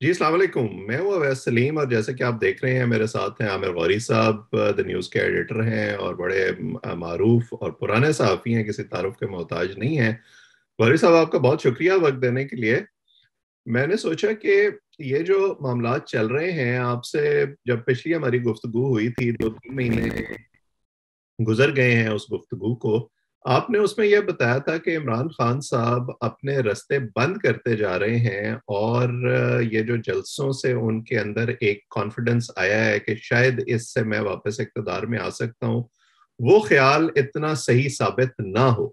جی السلام علیکم. میں ہوں اویس سلیم، اور جیسے کہ آپ دیکھ رہے ہیں میرے ساتھ ہیں عامر غوری صاحب، دا نیوز کے ایڈیٹر ہیں اور بڑے معروف اور پرانے صحافی ہیں، کسی تعارف کے محتاج نہیں ہیں. غوری صاحب، آپ کا بہت شکریہ وقت دینے کے لیے. میں نے سوچا کہ یہ جو معاملات چل رہے ہیں، آپ سے جب پچھلی ہماری گفتگو ہوئی تھی 2-3 مہینے گزر گئے ہیں اس گفتگو کو. آپ نے اس میں یہ بتایا تھا کہ عمران خان صاحب اپنے رستے بند کرتے جا رہے ہیں، اور یہ جو جلسوں سے ان کے اندر ایک کانفیڈنس آیا ہے کہ شاید اس سے میں واپس اقتدار میں آ سکتا ہوں، وہ خیال اتنا صحیح ثابت نہ ہو.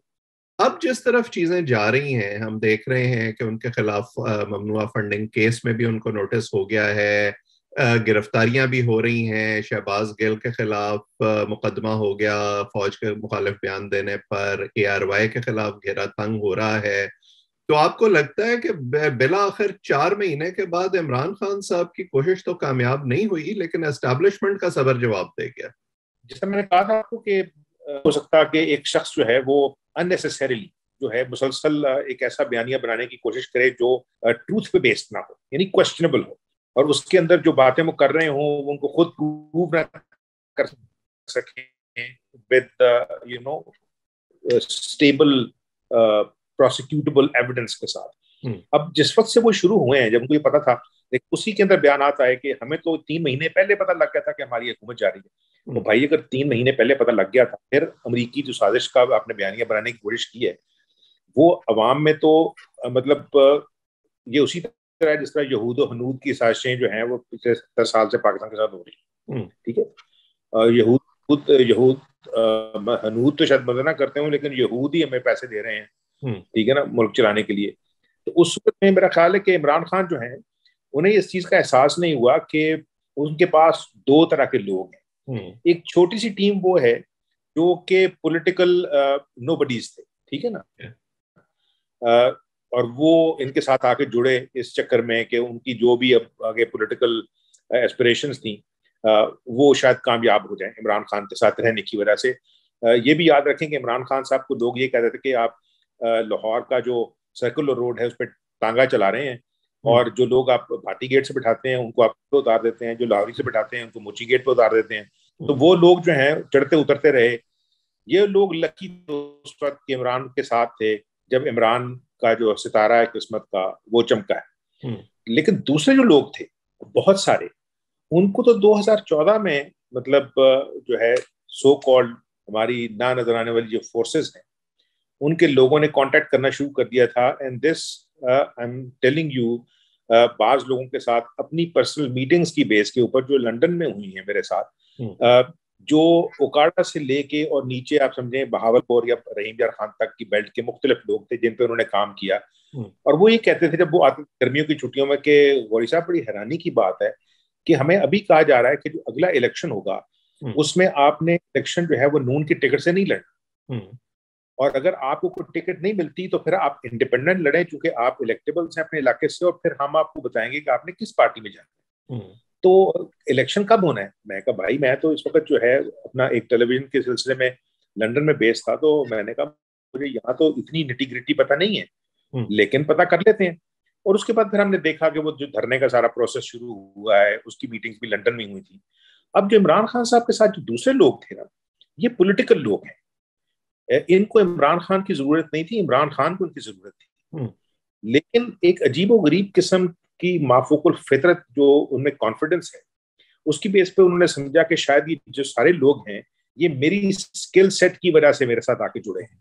اب جس طرف چیزیں جا رہی ہیں، ہم دیکھ رہے ہیں کہ ان کے خلاف ممنوعہ فنڈنگ کیس میں بھی ان کو نوٹس ہو گیا ہے، گرفتاریاں بھی ہو رہی ہیں. شہباز گل کے خلاف مقدمہ ہو گیا فوج کے مخالف بیان دینے پر، ARY کے خلاف گھیرا تنگ ہو رہا ہے. تو آپ کو لگتا ہے کہ بالآخر 4 مہینے کے بعد عمران خان صاحب کی کوشش تو کامیاب نہیں ہوئی، لیکن اسٹیبلشمنٹ کا صبر جواب دے گیا؟ جیسا میں نے کہا تھا آپ کو کہ ہو سکتا کہ ایک شخص جو ہے وہ unnecessarily جو ہے مسلسل ایک ایسا بیانیہ بنانے کی کوشش کرے جو ٹروتھ پہ بیسڈ نہ ہو، یعنی کوشچنبل ہو، اور اس کے اندر جو باتیں وہ کر رہے ہوں وہ ان کو خود پروو نہ کر سکیں ود اسٹیبل پروسیکیوٹیبل ایویڈنس کے ساتھ. اب جس وقت سے وہ شروع ہوئے ہیں، جب ان کو یہ پتا تھا، اسی کے اندر بیانات آئے کہ ہمیں تو 3 مہینے پہلے پتا لگ گیا تھا کہ ہماری حکومت جاری ہے. تو بھائی اگر 3 مہینے پہلے پتا لگ گیا تھا، پھر امریکی جو سازش کا آپ نے بیانیہ بنانے کی کوشش کی ہے، وہ عوام میں تو مطلب یہ اسی طرح ہے جس طرح یہود و حنود کی سازشیں جو ہیں وہ پچھلے 70 سال سے پاکستان کے ساتھ ہو رہی ہیں. ٹھیک ہے، یہود حنود تو شاید مدد نہ کرتے ہوں، لیکن یہود ہی ہمیں پیسے دے رہے ہیں، ٹھیک ہے نا، ملک چلانے کے لیے. تو اس وقت میں میرا خیال ہے کہ عمران خان جو ہیں انہیں اس چیز کا احساس نہیں ہوا کہ ان کے پاس 2 طرح کے لوگ ہیں. ایک چھوٹی سی ٹیم وہ ہے جو کہ پولیٹیکل نو بڈیز تھے، ٹھیک ہے نا، اور وہ ان کے ساتھ آ کے جڑے اس چکر میں کہ ان کی جو بھی اب آگے پولیٹیکل ایسپریشنز تھیں وہ شاید کامیاب ہو جائیں عمران خان کے ساتھ رہنے کی وجہ سے. یہ بھی یاد رکھیں کہ عمران خان صاحب کو لوگ یہ کہتے تھے کہ آپ لاہور کا جو سرکولر روڈ ہے اس پہ ٹانگا چلا رہے ہیں، اور جو لوگ آپ بھاٹی گیٹ سے بٹھاتے ہیں ان کو آپ پہ اتار دیتے ہیں، جو لاہوری سے بٹھاتے ہیں ان کو موچی گیٹ پہ اتار دیتے ہیں. تو وہ لوگ جو ہیں چڑھتے اترتے رہے. یہ لوگ لکی اس وقت کے عمران کے ساتھ تھے جب عمران کا جو ستارہ ہے قسمت کا وہ چمکا ہے. لیکن دوسرے جو لوگ تھے بہت سارے، ان کو تو 2014 میں مطلب جو ہے سو کالڈ ہماری نہ نظر آنے والی جو فورسز ہیں ان کے لوگوں نے کانٹیکٹ کرنا شروع کر دیا تھا. And this I am telling you, بعض لوگوں کے ساتھ اپنی پرسنل میٹنگز کی بیس کے اوپر جو لنڈن میں ہوئی ہیں میرے ساتھ، جو اوکاڑا سے لے کے اور نیچے آپ سمجھیں بہاولپور یا رحیم یار خان تک کی بیلٹ کے مختلف لوگ تھے جن پہ انہوں نے کام کیا. اور وہ یہ کہتے تھے جب وہ آتے گرمیوں کی چھٹیوں میں کہ غوری صاحب بڑی حیرانی کی بات ہے کہ ہمیں ابھی کہا جا رہا ہے کہ جو اگلا الیکشن ہوگا اس میں آپ نے الیکشن جو ہے وہ نون کی ٹکٹ سے نہیں لڑنا، اور اگر آپ کو کوئی ٹکٹ نہیں ملتی تو پھر آپ انڈیپینڈنٹ لڑیں چونکہ آپ الیکٹیبلز ہیں اپنے علاقے سے، اور پھر ہم آپ کو بتائیں گے کہ آپ نے کس پارٹی میں جانا ہے. تو الیکشن کب ہونا ہے؟ میں کہا بھائی میں تو اس وقت جو ہے اپنا ایک ٹیلی ویژن کے سلسلے میں لنڈن میں بیس تھا، تو میں نے کہا مجھے یہاں تو اتنی نٹی گریٹی پتہ نہیں ہے، لیکن پتہ کر لیتے ہیں. اور اس کے بعد پھر ہم نے دیکھا کہ وہ جو دھرنے کا سارا پروسیس شروع ہوا ہے اس کی میٹنگز بھی لنڈن میں ہوئی تھی. اب جو عمران خان صاحب کے ساتھ جو دوسرے لوگ تھے نا، یہ پولیٹیکل لوگ ہیں، ان کو عمران خان کی ضرورت نہیں تھی، عمران خان کو ان کی ضرورت تھی. لیکن ایک عجیب و غریب قسم کی مافوق الفطرت جو ان میں کانفیڈنس ہے، اس کی بیس پہ انہوں نے سمجھا کہ شاید یہ جو سارے لوگ ہیں یہ میری اسکل سیٹ کی وجہ سے میرے ساتھ آ کے جڑے ہیں.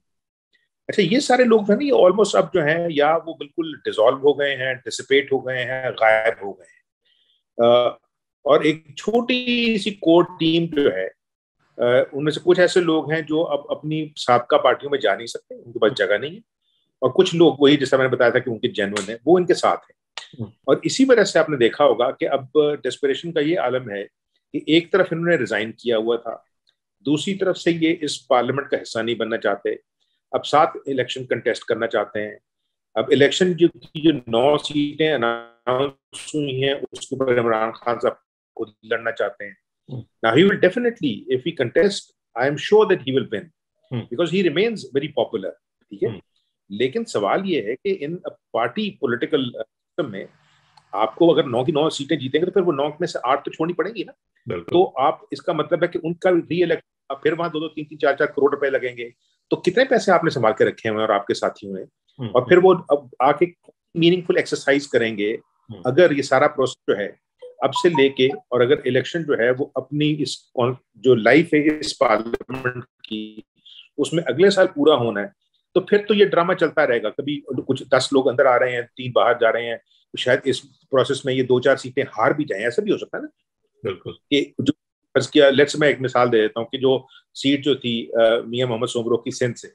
اچھا، یہ سارے لوگ جو ہیں یہ آلموسٹ اب جو ہیں یا وہ بالکل ڈیزالو ہو گئے ہیں، ڈسپیٹ ہو گئے ہیں، غائب ہو گئے ہیں. اور ایک چھوٹی سی کور ٹیم جو ہے ان میں سے کچھ ایسے لوگ ہیں جو اب اپنی سابقہ پارٹیوں میں جا نہیں سکتے، ان کے پاس جگہ نہیں ہے، اور کچھ لوگ وہی جیسا میں نے بتایا تھا کہ ان کے جینون ہیں وہ ان کے ساتھ ہیں. اور اسی وجہ سے آپ نے دیکھا ہوگا کہ اب ڈسپریشن کا یہ عالم ہے کہ ایک طرف انہوں نے ریزائن کیا ہوا تھا، دوسری طرف سے یہ اس پارلیمنٹ کا حصہ نہیں بننا چاہتے، اب 7 الیکشن کنٹیسٹ کرنا چاہتے ہیں. اب الیکشن جو 9 سیٹیں اناؤنس ہوئی ہیں اس کے اوپر عمران خان صاحب خود لڑنا چاہتے ہیں. Now he will definitely, if he contest, I am sure that he will win because he remains very popular. ٹھیک ہے، لیکن سوال یہ ہے کہ ان پارٹی پولیٹیکل سسٹم میں آپ کو اگر 9 کی 9 سیٹیں جیتیں گے تو پھر وہ 9 میں سے 8 تو چھوڑنی پڑیں گی نا. تو آپ اس کا مطلب ہے کہ ان کا ری الیکشن پھر وہاں 2-2 3-3 4-4 کروڑ روپے لگیں گے. تو کتنے پیسے آپ نے سنبھال کے رکھے ہوئے اور آپ کے ساتھیوں نے, اور پھر وہ اب آ کے میننگ فل ایکسرسائز کریں گے اگر یہ سارا پروسیس جو ہے اب سے لے کے, اور اگر الیکشن جو ہے وہ اپنی اس جو لائف ہے اس پارلیمنٹ کی اس میں اگلے سال پورا ہونا ہے, تو پھر تو یہ ڈرامہ چلتا رہے گا. کبھی کچھ 10 لوگ اندر آ رہے ہیں, 3 باہر جا رہے ہیں, شاید اس پروسیس میں یہ 2-4 سیٹیں ہار بھی جائیں, ایسا بھی ہو سکتا ہے نا. بالکل. کہ جو فرض کیا, لیٹس میں ایک مثال دے دیتا ہوں کہ جو سیٹ جو تھی میاں محمد سومرو کی سندھ سے,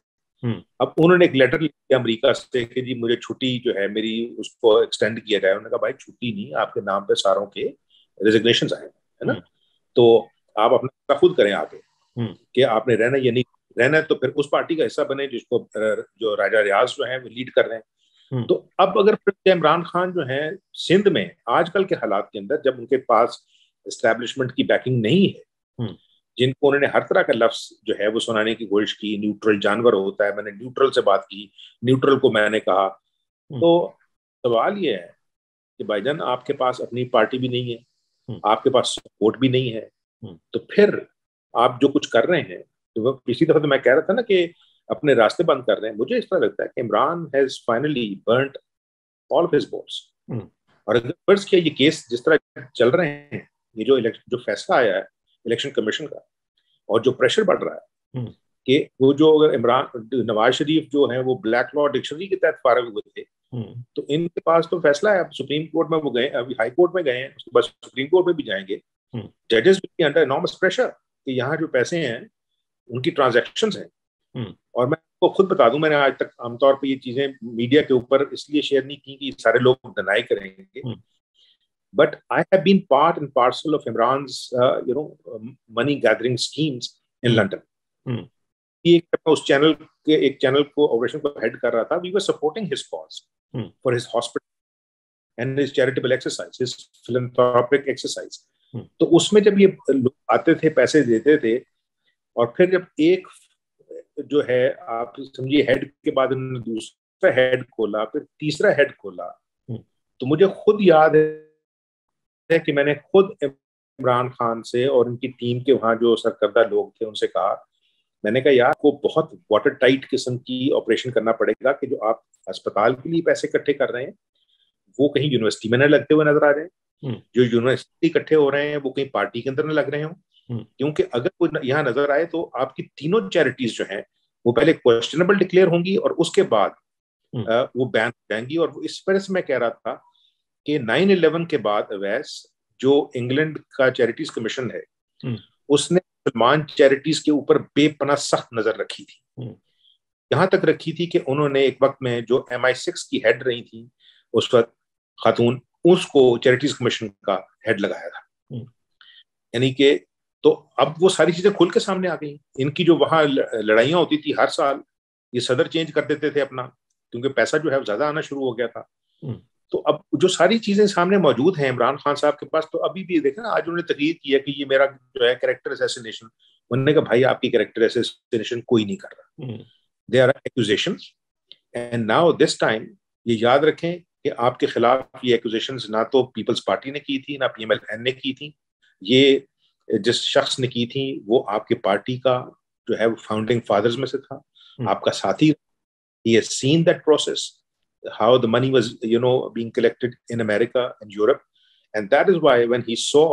اب انہوں نے ایک لیٹر لکھا امریکہ سے کہ جی مجھے چھٹی جو ہے میری اس کو ایکسٹینڈ کیا جائے. انہوں نے کہا بھائی چھٹی نہیں, آپ کے نام پہ ساروں کے ریزگنیشنز آئے ہیں نا, تو آپ اپنا خود کریں آگے کہ آپ نے رہنا یا نہیں رہنا ہے, تو پھر اس پارٹی کا حصہ بنے جس کو جو راجہ ریاض جو ہیں وہ لیڈ کر رہے ہیں. تو اب اگر عمران خان جو ہیں سندھ میں آج کل کے حالات کے اندر, جب ان کے پاس اسٹیبلشمنٹ کی بیکنگ نہیں ہے, جن کو انہوں نے ہر طرح کا لفظ جو ہے وہ سنانے کی کوشش کی, نیوٹرل جانور ہوتا ہے, میں نے نیوٹرل سے بات کی, نیوٹرل کو میں نے کہا, تو سوال یہ ہے کہ بھائی جان آپ کے پاس اپنی پارٹی بھی نہیں ہے, آپ کے پاس سپورٹ بھی نہیں ہے, تو پھر آپ جو کچھ کر رہے ہیں, تو پچھلی دفعہ تو میں کہہ رہا تھا نا کہ اپنے راستے بند کر رہے ہیں. مجھے اس طرح لگتا ہے کہ Imran has finally burnt all of his boats. اور اگر فرض کیا یہ کیس جس طرح چل رہے ہیں, یہ جو فیصلہ آیا ہے الیکشن کمیشن کا, اور جو پریشر بڑھ رہا ہے کہ وہ جو اگر نواز شریف جو ہیں وہ بلیک لا ڈکشنری کے تحت فارغ ہوئے تھے, تو ان کے پاس تو فیصلہ ہے, اب سپریم کورٹ میں وہ گئے, ابھی ہائی کورٹ میں گئے ہیں, اس کے بعد سپریم کورٹ میں بھی جائیں گے. ججز بھی انڈر انارمس پریشر کہ یہاں جو پیسے ہیں ان کی ٹرانزیکشنز ہیں. اور میں کو خود بتا دوں, میں نے آج تک عام طور پہ یہ چیزیں میڈیا کے اوپر اس لیے شیئر نہیں کی کہ سارے لوگ ڈینائی کریں گے, but I have been part and parcel of Imran's money gathering schemes in London. اس چینل کے ایک چینل کو آپریشن کو ہیڈ کر رہا تھا. We were supporting his cause for his hospital and his charitable exercise, his philanthropic exercise. تو اس میں جب یہ لوگ آتے تھے, پیسے دیتے تھے, اور پھر جب ایک جو ہے آپ سمجھیے ہیڈ کے بعد انہوں نے دوسرا ہیڈ کھولا, پھر تیسرا ہیڈ کھولا, تو مجھے خود یاد ہے کہ میں نے خود عمران خان سے اور ان کی ٹیم کے وہاں جو سرکردہ لوگ تھے ان سے کہا, میں نے کہا یار کو بہت واٹر ٹائٹ قسم کی آپریشن کرنا پڑے گا کہ جو آپ اسپتال کے لیے پیسے اکٹھے کر رہے ہیں وہ کہیں یونیورسٹی میں نہ لگتے ہوئے نظر آ جائیں, جو یونیورسٹی اکٹھے ہو رہے ہیں وہ کہیں پارٹی کے اندر نہ لگ رہے ہوں, کیونکہ اگر کوئی یہاں نظر آئے تو آپ کی تینوں چیریٹیز جو ہیں وہ پہلے کوشچنبل ڈکلیئر ہوں گی اور اس کے بعد وہ بین ہو جائیں گی. اور اس وجہ سے میں کہہ رہا تھا کہ 9/11 کے بعد اویس جو انگلینڈ کا چیریٹیز کمیشن ہے اس نے مسلمان چیریٹیز کے اوپر بے پناہ سخت نظر رکھی تھی, یہاں تک رکھی تھی کہ انہوں نے ایک وقت میں جو MI6 کی ہیڈ رہی تھی اس وقت خاتون, اس کو چیریٹیز کمیشن کا ہیڈ لگایا تھا. یعنی کہ تو اب وہ ساری چیزیں کھل کے سامنے آ گئی. ان کی جو وہاں لڑائیاں ہوتی تھی ہر سال, یہ صدر چینج کر دیتے تھے اپنا, کیونکہ پیسہ جو ہے زیادہ آنا شروع ہو گیا تھا. تو اب جو ساری چیزیں سامنے موجود ہیں عمران خان صاحب کے پاس, تو ابھی بھی دیکھیں نا, آج انہوں نے تقریر کی ہے کہ یہ میرا جو ہے کریکٹر اسیسینیشن, انہوں نے کہا بھائی آپ کی کریکٹر اسیسینیشن کوئی نہیں کر رہا, they are accusations, and now this time یہ یاد رکھیں کہ آپ کے خلاف یہ ایکوزیشنز نہ تو پیپلز پارٹی نے کی تھی, نہ PMLN نے کی تھی, یہ جس شخص نے کی تھی وہ آپ کی پارٹی کا جو ہے وہ فاؤنڈنگ فادرز میں سے تھا, آپ کا ساتھی. He has seen that process, how the money was being collected in America and Europe, and that is why when he saw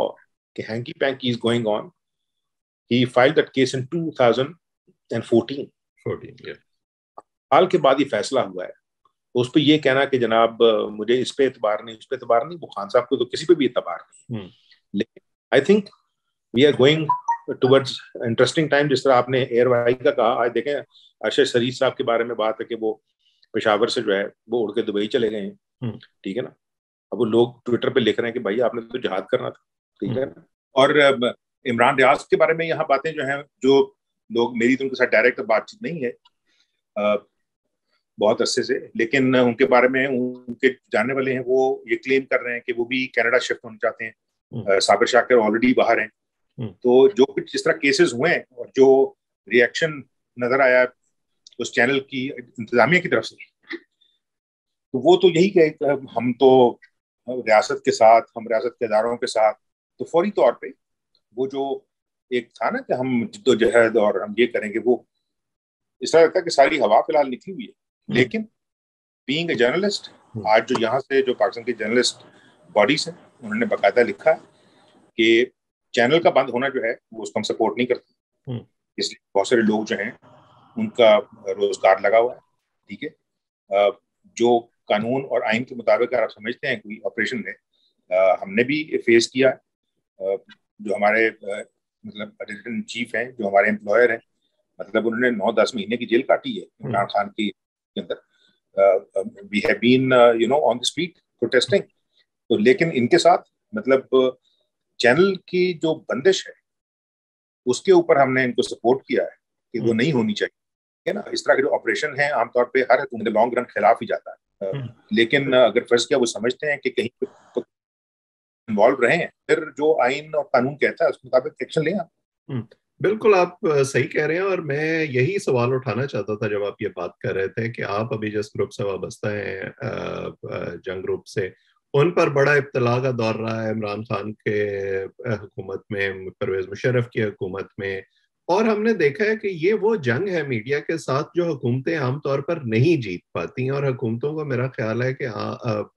that hanky panky is going on, he filed that case in 2014. حال کے بعد یہ فیصلہ ہوا ہے. اس پہ یہ کہنا کہ جناب مجھے اس پہ اعتبار نہیں, اس پہ اعتبار نہیں, وہ خان صاحب کو تو کسی پہ بھی اعتبار نہیں. لیکن I think we are going towards interesting time. جس طرح آپ نے ایئر وائی کا کہا, آج دیکھیں ارشد شریف صاحب کے بارے میں بات ہے کہ وہ پشاور سے جو ہے وہ اڑ کے دبئی چلے گئے ہیں, ٹھیک ہے نا. اب وہ لوگ ٹویٹر پہ لکھ رہے ہیں کہ بھائی آپ نے تو جہاد کرنا تھا, ٹھیک ہے نا. اور عمران ریاض کے بارے میں یہاں باتیں جو ہیں, جو لوگ, میری تو ان کے ساتھ ڈائریکٹ بات چیت نہیں ہے بہت عرصے سے, لیکن ان کے بارے میں ان کے جاننے والے ہیں وہ یہ کلیم کر رہے ہیں کہ وہ بھی کینیڈا شفٹ ہونا چاہتے ہیں. صابر شاکر آلریڈی باہر ہیں. تو جو کچھ جس طرح کیسز ہوئے ہیں اور جو ریئیکشن نظر آیا اس چینل کی انتظامیہ کی طرف سے, تو وہ تو یہی کہ ہم تو ریاست کے ساتھ، ہم ریاست کے اداروں کے ساتھ، تو فوری طور پہ وہ جو ایک تھا نا کہ ہم جدوجہد اور ہم یہ کریں گے، وہ اس طرح لگتا ہے کہ ساری ہوا فی الحال نکلی ہوئی ہے. لیکن بینگ اے جرنلسٹ، آج جو یہاں سے جو پاکستان کی جرنلسٹ باڈیز ہیں انہوں نے باقاعدہ لکھا ہے کہ چینل کا بند ہونا جو ہے وہ اس کو ہم سپورٹ نہیں کرتے، اس لیے بہت سارے لوگ جو ہیں ان کا روزگار لگا ہوا ہے. ٹھیک ہے، جو قانون اور آئین کے مطابق اگر آپ سمجھتے ہیں کوئی آپریشن ہے، ہم نے بھی فیس کیا، جو ہمارے مطلب ایڈیٹر ان چیف ہیں، جو ہمارے امپلائر ہیں، مطلب انہوں نے 9-10 مہینے کی جیل کاٹی ہے عمران خان کی کے اندر. We have been on the street protesting. تو لیکن ان کے ساتھ مطلب چینل کی جو بندش ہے اس کے اوپر ہم نے ان کو سپورٹ کیا ہے کہ وہ نہیں ہونی چاہیے نا. اس طرح کے جو آپریشن ہیں عام طور پہ ہر حکومت لانگ رن خلاف ہی جاتا ہے، لیکن اگر فرض کیا وہ سمجھتے ہیں کہ کہیں انوالو رہے ہیں، پھر جو آئین اور قانون کہتا ہے اس کے مطابق ایکشن لیں آپ. بالکل آپ صحیح کہہ رہے ہیں، اور میں یہی سوال اٹھانا چاہتا تھا جب آپ یہ بات کر رہے تھے کہ آپ ابھی جس گروپ سے وابستہ ہیں، جنگ گروپ سے، ان پر بڑا ابتلا کا دور رہا ہے عمران خان کے حکومت میں، پرویز مشرف کی حکومت میں، اور ہم نے دیکھا ہے کہ یہ وہ جنگ ہے میڈیا کے ساتھ جو حکومتیں عام طور پر نہیں جیت پاتی، اور حکومتوں کو میرا خیال ہے کہ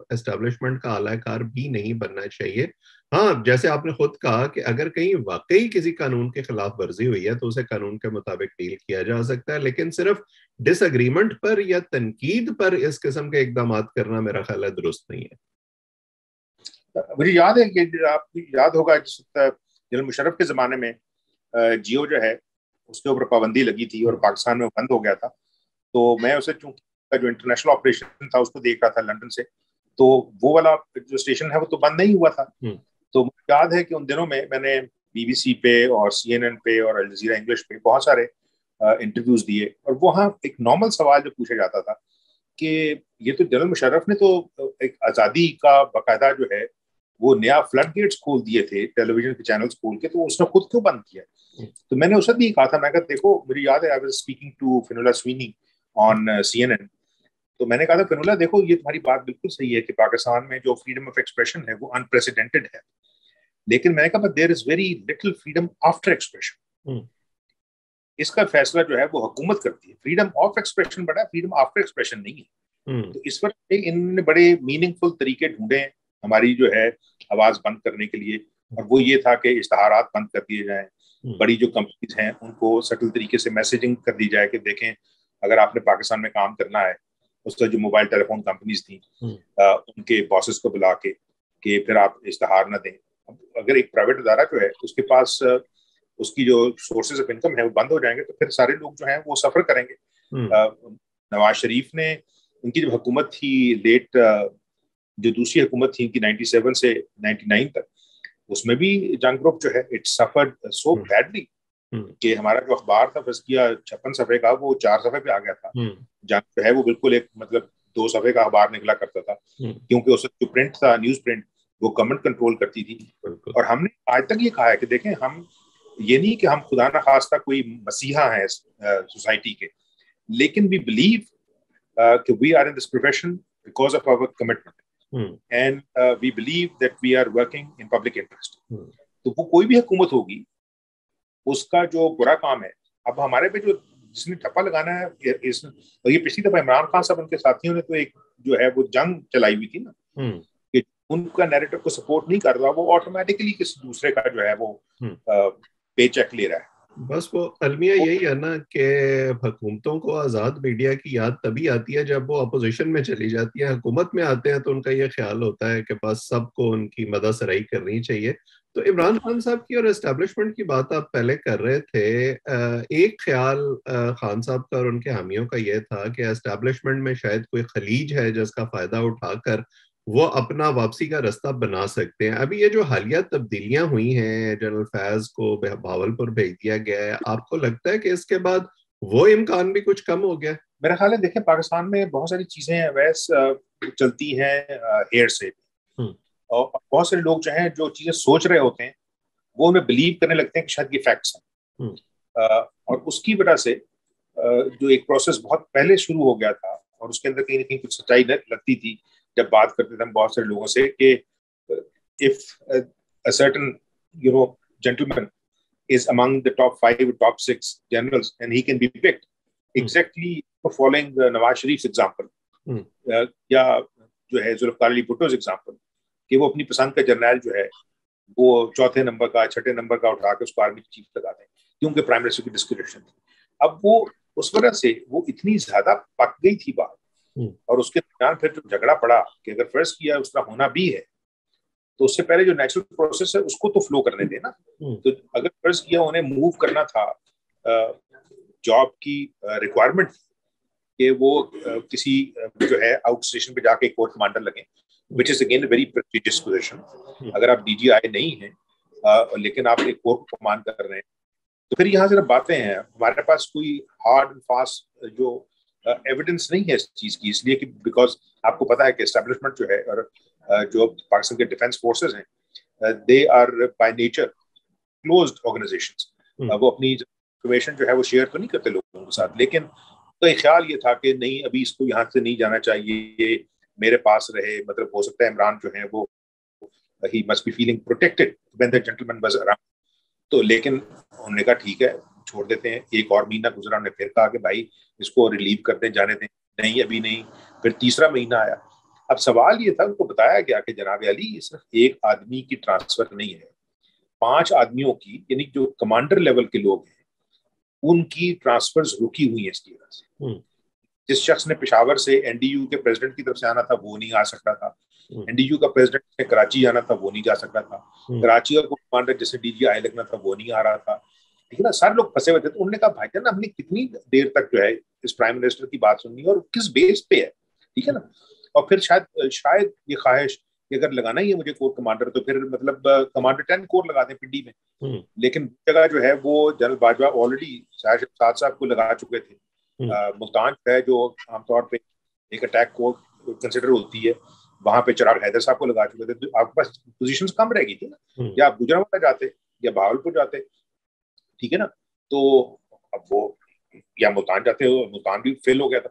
اسٹیبلشمنٹ کا اعلی کار بھی نہیں بننا چاہیے. ہاں، جیسے آپ نے خود کہا کہ اگر کہیں واقعی کسی قانون کی خلاف ورزی ہوئی ہے تو اسے قانون کے مطابق ڈیل کیا جا سکتا ہے، لیکن صرف ڈس اگریمنٹ پر یا تنقید پر اس قسم کے اقدامات کرنا میرا خیال ہے درست نہیں ہے. مجھے یاد ہے کہ آپ کو یاد ہوگا جس جنرل مشرف کے زمانے میں جیو جو ہے اس کے اوپر پابندی لگی تھی اور پاکستان میں بند ہو گیا تھا. تو میں اسے چونکہ جو انٹرنیشنل آپریشن تھا اس کو دیکھ رہا تھا لندن سے، تو وہ والا جو اسٹیشن ہے وہ تو بند نہیں ہوا تھا. تو مجھے یاد ہے کہ ان دنوں میں نے بی بی سی پہ اور CNN پہ اور الجزیرہ انگلش پہ بہت سارے انٹرویوز دیے، اور وہاں ایک نارمل سوال جو پوچھا جاتا تھا کہ یہ تو جنرل مشرف نے تو ایک آزادی کا باقاعدہ جو ہے وہ نیا فلڈ گیٹس کھول دیے تھے ٹیلی ویژن کے چینلز کھول کے، تو اس نے خود کیوں بند کیا؟ تو میں نے اس وقت بھی کہا تھا، میں کہا دیکھو مجھے یاد ہے I was speaking to Fionnuala Sweeney on CNN. تو میں نے کہا تھا فنولا دیکھو یہ تمہاری بات بالکل صحیح ہے کہ پاکستان میں جو فریڈم آف ایکسپریشن ہے وہ انپریسیڈنٹڈ ہے، لیکن میں نے کہا there is very little freedom after expression. اس کا فیصلہ جو ہے وہ حکومت کرتی ہے. فریڈم آف ایکسپریشن بڑا ہے، فریڈم آفٹر ایکسپریشن نہیں ہے. تو اس پر انہوں نے بڑے میننگ فل طریقے ڈھونڈے ہیں ہماری جو ہے آواز بند کرنے کے لیے، اور وہ یہ تھا کہ اشتہارات بند کر دیے جائیں، بڑی جو کمپنیز ہیں ان کو سٹل طریقے سے میسیجنگ کر دی جائے کہ دیکھیں اگر آپ نے پاکستان میں کام کرنا ہے، اس کا جو موبائل ٹیلی فون کمپنیز تھیں ان کے باسز کو بلا کے کہ پھر آپ اشتہار نہ دیں. اگر ایک پرائیویٹ ادارہ جو ہے اس کے پاس اس کی جو سورسز آف انکم ہے وہ بند ہو جائیں گے تو پھر سارے لوگ جو ہیں وہ سفر کریں گے. نواز شریف نے ان کی جو حکومت تھی لیٹ، جو دوسری حکومت تھی ان کی 97 سے 99 تک، اس میں بھی جنگ گروپ جو ہے اٹ سفرڈ سو بیڈلی کہ ہمارا جو اخبار تھا بس کیا 56 صفحے کا وہ 4 صفحے پہ آ گیا تھا. جنگ جو ہے وہ بالکل ایک مطلب 2 صفحے کا اخبار نکلا کرتا تھا، کیونکہ اس جو پرنٹ تھا نیوز پرنٹ وہ گورنمنٹ کنٹرول کرتی تھی. اور ہم نے آج تک یہ کہا ہے کہ دیکھیں ہم یہ نہیں کہ ہم خدا نہ خواستہ کوئی مسیحا ہیں سوسائٹی کے، لیکن وی بلیو کہ we are in this profession because of our commitment and we believe that we are working in public interest. تو وہ کوئی بھی حکومت ہوگی اس کا جو برا کام ہے، اب ہمارے پہ جو جس نے ٹھپا لگانا ہے اور یہ پچھلی دفعہ عمران خان صاحب ان کے ساتھیوں نے تو ایک جو ہے وہ جنگ چلائی ہوئی تھی نا کہ ان کا نیریٹو کو سپورٹ نہیں کر رہا، وہ آٹومیٹکلی کسی دوسرے کا جو ہے وہ پے چیک لے رہا ہے. بس وہ المیہ یہی ہے نا کہ حکومتوں کو آزاد میڈیا کی یاد تبھی آتی ہے جب وہ اپوزیشن میں چلی جاتی ہے. حکومت میں آتے ہیں تو ان کا یہ خیال ہوتا ہے کہ بس سب کو ان کی مدد سرائی کرنی چاہیے. تو عمران خان صاحب کی اور اسٹیبلشمنٹ کی بات آپ پہلے کر رہے تھے، ایک خیال خان صاحب کا اور ان کے حامیوں کا یہ تھا کہ اسٹیبلشمنٹ میں شاید کوئی خلیج ہے جس کا فائدہ اٹھا کر وہ اپنا واپسی کا رستہ بنا سکتے ہیں. ابھی یہ جو حالیہ تبدیلیاں ہوئی ہیں، جنرل فیض کو بہاولپور بھیج دیا گیا ہے، آپ کو لگتا ہے کہ اس کے بعد وہ امکان بھی کچھ کم ہو گیا؟ میرا خیال ہے دیکھیں پاکستان میں بہت ساری چیزیں ویسے چلتی ہیں ہیئر سے، اور بہت سارے لوگ جو ہیں جو چیزیں سوچ رہے ہوتے ہیں وہ انہیں بلیو کرنے لگتے ہیں کہ شاید یہ فیکٹس ہیں، اور اس کی وجہ سے جو ایک پروسیس بہت پہلے شروع ہو گیا تھا اور اس کے اندر کہیں نہ کہیں کچھ سچائی لگتی تھی، جب بات کرتے تھے ہم بہت سارے لوگوں سے کہ if a certain gentleman is among the top 5 or top 6 generals and he can be picked exactly following Nawaz Sharif's example یا جو ہے ذوالفقار علی بھٹو's example کہ وہ اپنی پسند کا جرنیل جو ہے وہ چوتھے نمبر کا چھٹے نمبر کا اٹھا کے اس کو آرمی چیف لگا دیں کیونکہ پرائم منسٹر کی ڈسکرپشن تھی. اب وہ اس وجہ سے وہ اتنی زیادہ پک گئی تھی بات, اور اس کے درمیان پھر جو جھگڑا پڑا کہ اگر فرض کیا اس طرح ہونا بھی ہے تو اس سے پہلے جو نیچرل پروسیس ہے اس کو تو فلو کرنے دینا. تو اگر فرض کیا انہیں موو کرنا تھا جاب کی ریکوائرمنٹ کہ وہ کسی جو ہے آؤٹ اسٹیشن پہ جا کے کور کمانڈر لگیں, which is again a very prestigious position. اگر آپ DGI نہیں ہیں لیکن آپ ایک کور کمانڈ کر رہے ہیں تو پھر یہاں صرف باتیں ہیں, ہمارے پاس کوئی ہارڈ اینڈ فاسٹ جو ایویڈنس نہیں ہے اس چیز کی, اس لیے کہ بیکاز آپ کو پتا ہے کہ اسٹیبلشمنٹ جو ہے اور جو پاکستان کے ڈیفینس فورسز ہیں they are by nature closed organisations, وہ اپنی انفارمیشن جو ہے وہ شیئر تو نہیں کرتے لوگوں کے ساتھ, لیکن تو ایک خیال یہ تھا کہ نہیں ابھی اس کو یہاں سے نہیں جانا چاہیے, میرے پاس رہے, مطلب ہو سکتا ہے عمران جو ہے وہ he must be feeling protected when the gentleman was around. تو لیکن انہوں نے کہا ٹھیک ہے چھوڑ دیتے ہیں. ایک اور مہینہ گزرا, انہوں نے پھر کہا کہ بھائی اس کو ریلیو کر دیں, جانے دیں, نہیں ابھی نہیں. پھر تیسرا مہینہ آیا. اب سوال یہ تھا, ان کو بتایا گیا کہ جناب علی یہ صرف ایک آدمی کی ٹرانسفر نہیں ہے, 5 آدمیوں کی, یعنی جو کمانڈر لیول کے لوگ ہیں ان کی ٹرانسفرز رکی ہوئی ہیں اس کی وجہ سے. جس شخص نے پشاور سے NDU کے پریزیڈنٹ کی طرف سے آنا تھا وہ نہیں آ سکتا تھا, NDU کا پریزیڈنٹ نے کراچی جانا تھا وہ نہیں جا سکتا تھا, کراچی کا کمانڈر جس سے DGI لگنا تھا وہ نہیں آ رہا تھا, ٹھیک ہے نا, سارے لوگ پھنسے ہوئے تھے. تو انہوں نے کہا بھائی جان ہم نے کتنی دیر تک جو ہے اس پرائم منسٹر کی بات سننی ہے اور کس بیس پہ ہے, ٹھیک ہے نا. اور پھر شاید یہ خواہش کہ اگر لگانا ہی ہے مجھے کور کمانڈر تو پھر مطلب کمانڈر 10 کور لگا دیں پنڈی میں. لیکن جگہ جو ہے وہ جنرل باجوہ آلریڈی شاہد صاحب کو لگا چکے تھے. ملتان ہے جو عام طور پہ ایک اٹیک کور کنسیڈر ہوتی ہے, وہاں پہ چراغ حیدر صاحب کو لگا چکے تھے. تو آپ کے پاس پوزیشنز کم رہ گئی تھی نا, یا آپ گجرانوالہ جاتے یا بہاولپور جاتے, ٹھیک ہے نا. تو اب وہ یا ملتان جاتے, ملتان بھی فیل ہو گیا تھا,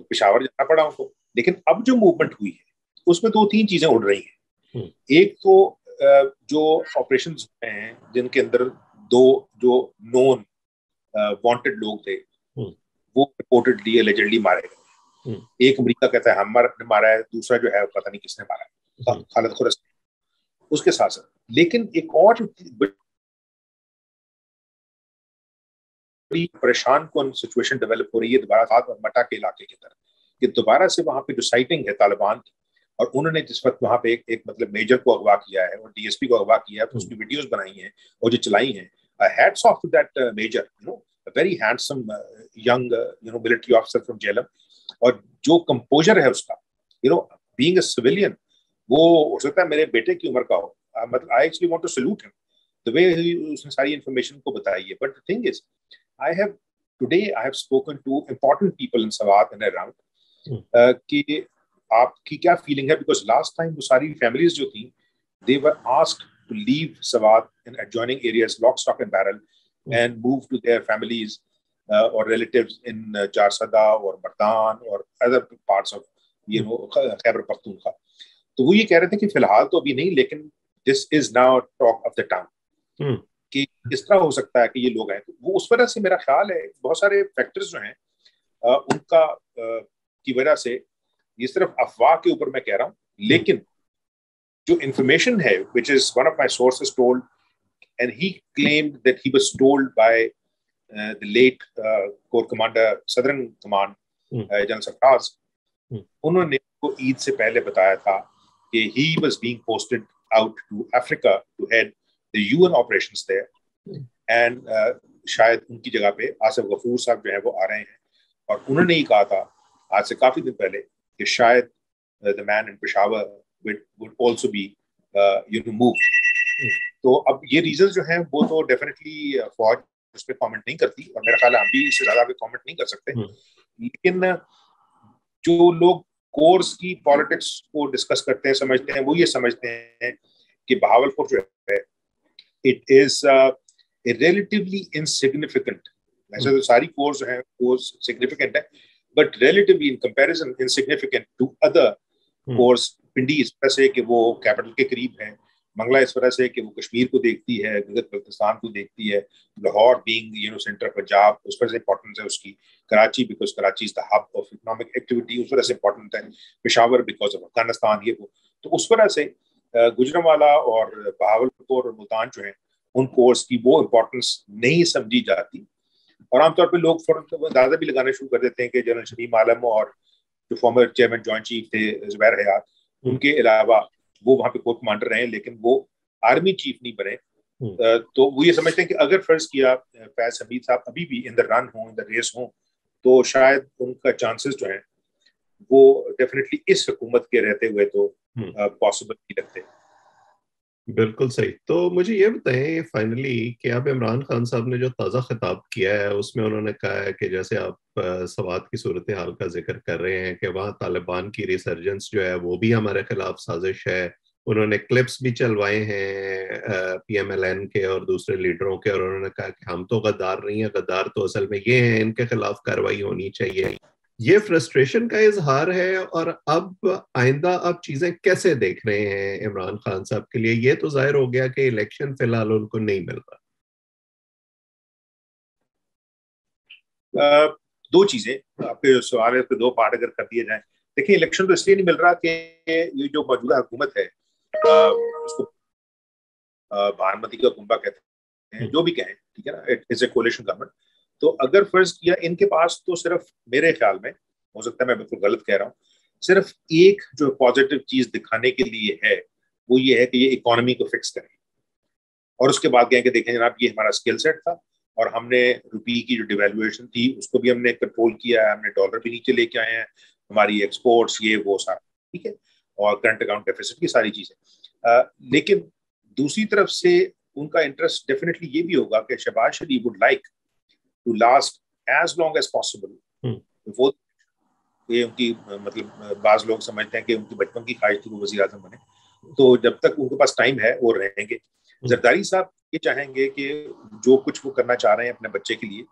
پشاور جانا پڑا ان کو. لیکن اب جو موومنٹ ہوئی ہے اس میں 2-3 چیزیں اڑ رہی ہیں. ایک تو جو آپریشنز ہیں جن کے اندر 2 جو نون وانٹڈ لوگ تھے وہ رپورٹڈلی اللیجڈلی مارے گئے. ایک امریکہ کہتا ہے ہم نے مارا ہے, دوسرا جو ہے پتہ نہیں کس نے مارا ہے, خالد خورس. اس کے ساتھ ساتھ لیکن ایک اور بڑی پریشان کن سچویشن ڈیولپ ہو رہی ہے دوبارہ خاص اور مٹا کے علاقے کی طرف, کہ دوبارہ سے وہاں پہ جو سائٹنگ ہے طالبان کی, اور انہوں نے جس وقت وہاں پہ ایک مطلب میجر کو اغوا کیا ہے اور DSP کو اغوا کیا ہے, تو اس کی ویڈیوز بنائی ہیں اور جو چلائی ہیں. Hats off to that major, very handsome young military officer from Jhelum. اور جو کمپوزر ہے اس کا, being a civilian, وہ ہو سکتا ہے میرے بیٹے کی عمر کا ہو, مطلب I actually want to salute him the way اس نے ساری انفارمیشن کو بتائی ہے. But the thing is today I have spoken to important people in Swat and around کہ آپ کی کیا فیلنگ ہے, بیکاز لاسٹ ٹائم وہ ساری فیملیز جو تھیں they were asked to leave Swat and adjoining areas lock, stock and barrel and move to their families or relatives in Jarsada or Bardan or other parts of Khyber Pakhtunkhwa. تو وہ یہ کہہ رہے تھے کہ فی الحال تو ابھی نہیں, لیکن this is now talk of the town کہ اس طرح ہو سکتا ہے کہ یہ لوگ ہیں. وہ اس وجہ سے میرا خیال ہے بہت سارے فیکٹرز جو ہیں ان کا کی وجہ سے, یہ صرف افواہ کے اوپر میں کہہ رہا ہوں, لیکن جو انفارمیشن ہے which is one of my sources told and he claimed that he was told by the late Corps Commander Southern Command General Sarfraz, انہوں نے کو عید سے پہلے بتایا تھا کہ he was being posted out to Africa to head the UN operations there and شاید ان کی جگہ پہ آصف غفور صاحب جو ہیں وہ آ رہے ہیں, اور انہوں نے ہی کہا تھا آج سے کافی دن پہلے کہ شاید the man in Peshawar would also be moved. تو اب یہ ریزنز جو ہیں وہ تو ڈیفینیٹلی فوج اس پہ کامنٹ نہیں کرتی, اور میرا خیال ہے ہم بھی اس سے زیادہ پہ کامنٹ نہیں کر سکتے. لیکن جو لوگ کورس کی پالیٹکس کو ڈسکس کرتے ہیں, سمجھتے ہیں, وہ یہ سمجھتے ہیں کہ بہاولپور جو ہے اٹ از ریلیٹیولی انسگنیفیکنٹ. ویسے تو ساری کورس جو ہیں وہ سگنیفیکنٹ ہے, but relatively in comparison insignificant to other corps Pindi اس طرح سے کہ وہ کیپٹل کے قریب ہے, منگلا اس وجہ سے کہ وہ کشمیر کو دیکھتی ہے, گلگت بلتستان کو دیکھتی ہے, لاہور بینگ سینٹر پنجاب اس وجہ سے امپورٹنس ہے اس کی, Karachi because Karachi is the hub of economic activity اس وجہ سے امپورٹنٹ ہے, پشاور بیکاز آف افغانستان, یہ وہ. تو اس وجہ سے گجرانوالہ اور بہاولپور اور ملتان جو ہیں ان کورس کی وہ امپورٹنس نہیں سمجھی جاتی, اور عام طور پہ لوگ فوراً اندازہ بھی لگانا شروع کر دیتے ہیں کہ جنرل شمیم عالم اور جو فارمر چیئرمین جوائنٹ چیف تھے زبیر حیات, ان کے علاوہ وہ وہاں پہ کورٹ کمانڈر رہے لیکن وہ آرمی چیف نہیں بنے. تو وہ یہ سمجھتے ہیں کہ اگر فرض کیا فیض حمید صاحب ابھی بھی ان دا رن ہوں, ان دا ریس ہوں, تو شاید ان کا چانسز جو ہیں وہ ڈیفینیٹلی اس حکومت کے رہتے ہوئے تو پاسبل نہیں لگتے. بالکل صحیح. تو مجھے یہ بتائیں فائنلی کہ اب عمران خان صاحب نے جو تازہ خطاب کیا ہے اس میں انہوں نے کہا ہے کہ جیسے آپ سوات کی صورتحال کا ذکر کر رہے ہیں کہ وہاں طالبان کی ریسرجنس جو ہے وہ بھی ہمارے خلاف سازش ہے. انہوں نے کلپس بھی چلوائے ہیں پی ایم ایل این کے اور دوسرے لیڈروں کے, اور انہوں نے کہا کہ ہم تو غدار نہیں ہیں, غدار تو اصل میں یہ ہیں, ان کے خلاف کارروائی ہونی چاہیے. یہ فرسٹریشن کا اظہار ہے, اور اب آئندہ آپ چیزیں کیسے دیکھ رہے ہیں عمران خان صاحب کے لیے؟ یہ تو ظاہر ہو گیا کہ الیکشن فی الحال ان کو نہیں مل رہا. دو چیزیں آپ کے سوال ہے, دو پارٹ اگر کر دیے جائیں. دیکھیں الیکشن تو اس لیے نہیں مل رہا کہ یہ جو موجودہ حکومت ہے اس کو بھارمتی کا کنبہ کہتے ہیں, جو بھی کہیں, ٹھیک ہے نا, it is a coalition government. تو اگر فرض کیا ان کے پاس تو صرف میرے خیال میں, ہو سکتا ہے میں بالکل غلط کہہ رہا ہوں, صرف ایک جو پازیٹیو چیز دکھانے کے لیے ہے وہ یہ ہے کہ یہ اکانومی کو فکس کریں, اور اس کے بعد کہیں کہ دیکھیں جناب یہ ہمارا اسکل سیٹ تھا اور ہم نے روپی کی جو ڈیویلویشن تھی اس کو بھی ہم نے کنٹرول کیا ہے, ہم نے ڈالر بھی نیچے لے کے آئے ہیں, ہماری ایکسپورٹس یہ وہ سارا ٹھیک ہے, اور کرنٹ اکاؤنٹ ڈیفیسٹ کی ساری چیزیں. لیکن دوسری طرف سے ان کا انٹرسٹ ڈیفینیٹلی یہ بھی ہوگا کہ Shehbaz Sharif would like to last as long as possible. وہ یہ ان کی مطلب بعض لوگ سمجھتے ہیں کہ ان کی بچپن کی خواہش تھی وہ وزیر اعظم بنے, تو جب تک ان کے پاس ٹائم ہے وہ رہیں گے. زرداری صاحب یہ چاہیں گے کہ جو کچھ وہ کرنا چاہ رہے ہیں اپنے بچے کے لیے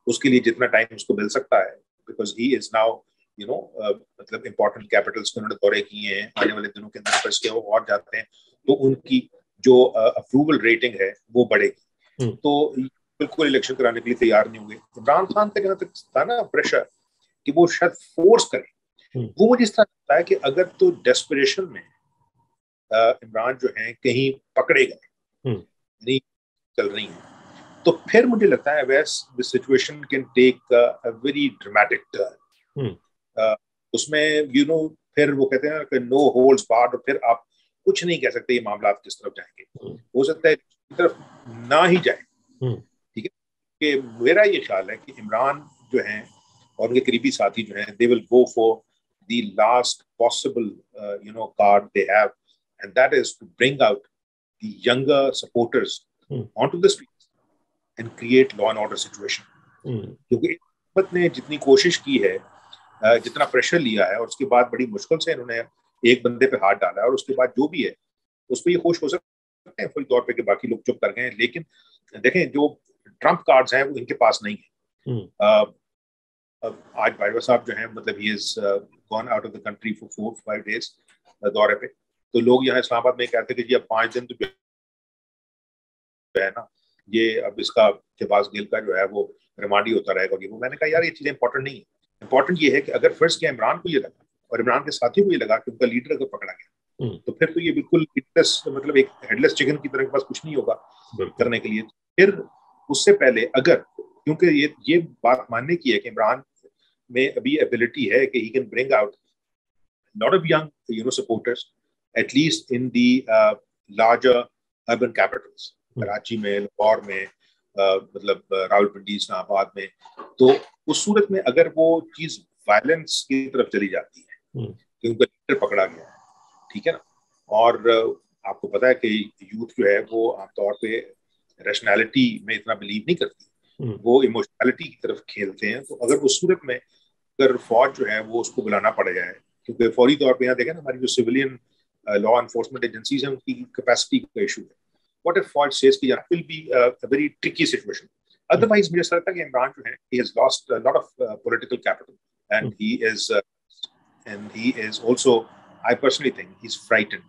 اس کے لیے جتنا ٹائم اس کو مل سکتا ہے, بیکاز ہی از ناؤ مطلب امپورٹنٹ کیپٹلس کے انہوں نے دورے کیے ہیں, آنے والے دنوں کے اندر فرض کیا وہ اور جاتے ہیں تو ان کی جو اپروول ریٹنگ ہے وہ بڑھے گی. تو بالکل الیکشن کرانے کے لیے تیار نہیں ہوں گے. عمران خان کا کہنا تھا نا پریشر کہ وہ شاید فورس کریں, وہ مجھے اس طرح لگتا ہے کہ اگر تو ڈیسپریشن میں عمران جو ہیں کہیں پکڑے گئے نہیں چل رہی ہیں تو پھر مجھے لگتا ہے ویسے situation can take very dramatic turn. اس میں پھر وہ کہتے ہیں کہ نو ہولڈز بارڈ, اور پھر آپ کچھ نہیں کہہ سکتے یہ معاملات کس طرف جائیں گے. ہو سکتا ہے اس طرف نہ ہی جائیں, ٹھیک ہے, کہ میرا یہ خیال ہے کہ عمران جو ہیں اور ان کے قریبی ساتھی جو ہیں they will go for the last possible card they have, and that is to bring out the younger supporters onto the streets and create law and order situation. کیونکہ حکومت نے جتنی کوشش کی ہے, جتنا پریشر لیا ہے, اور اس کے بعد بڑی مشکل سے انہوں نے ایک بندے پہ ہاتھ ڈالا ہے, اور اس کے بعد جو بھی ہے اس پہ یہ خوش ہو سکتے ہیں فوری طور پہ کہ باقی لوگ چپ کر گئے ہیں, لیکن دیکھیں جو ٹرمپ کارڈز ہیں وہ ان کے پاس نہیں ہیں. آج باجوہ صاحب جو ہیں مطلب he is gone out of the country for 4-5 days دورے پہ, تو لوگ یہاں اسلام آباد میں کہتے ہیں کہ جی اب 5 دن تو جو ہے نا یہ اب اس کا شہباز گل کا جو ہے وہ ریمانڈ ہی ہوتا رہے گا. وہ میں نے کہا یار یہ چیزیں امپورٹنٹ نہیں ہے, امپورٹنٹ یہ ہے کہ اگر فرض کیا عمران کو یہ لگا اور عمران کے ساتھی کو یہ لگا کہ ان کا لیڈر اگر پکڑا گیا تو پھر تو یہ بالکل مطلب ایک ہیڈ لیس چکن کی طرح کے پاس کچھ نہیں ہوگا کرنے کے لیے. پھر اس سے پہلے اگر کیونکہ یہ بات ماننے کی ہے کہ عمران میں ابھی ایبلٹی ہے کہ he can bring out lot of young supporters at least in the larger urban capitals, Karachi میں, لاہور میں, مطلب راولپنڈی, اسلام آباد میں. تو اس صورت میں اگر وہ چیز وائلنس کی طرف چلی جاتی ہے کہ ان کا لیڈر پکڑا گیا ہے, ٹھیک ہے نا, اور آپ کو پتا ہے کہ یوتھ جو ہے وہ عام طور پہ ریشنالٹی میں اتنا بلیو نہیں کرتی, وہ ایموشنالٹی کی طرف کھیلتے ہیں. تو اگر اس صورت میں اگر فوج جو ہے وہ اس کو بلانا پڑ جائے, کیونکہ فوری طور پہ یہاں دیکھیں نا ہماری جو سویلین لا انفورسمنٹ ایجنسیز ہیں ان کی کیپیسٹی کا ایشو ہے. What if فوج says کہ it will be a very tricky situation. Otherwise مجھے لگتا ہے کہ عمران جو ہے he has lost a lot of political capital and he is also I personally think he's frightened.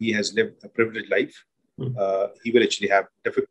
he has lived a privileged life. He will actually have difficult,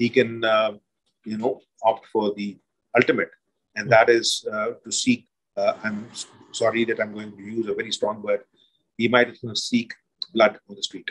he can opt for the ultimate, and that is to seek, I'm sorry that I'm going to use a very strong word, he might seek blood on the street.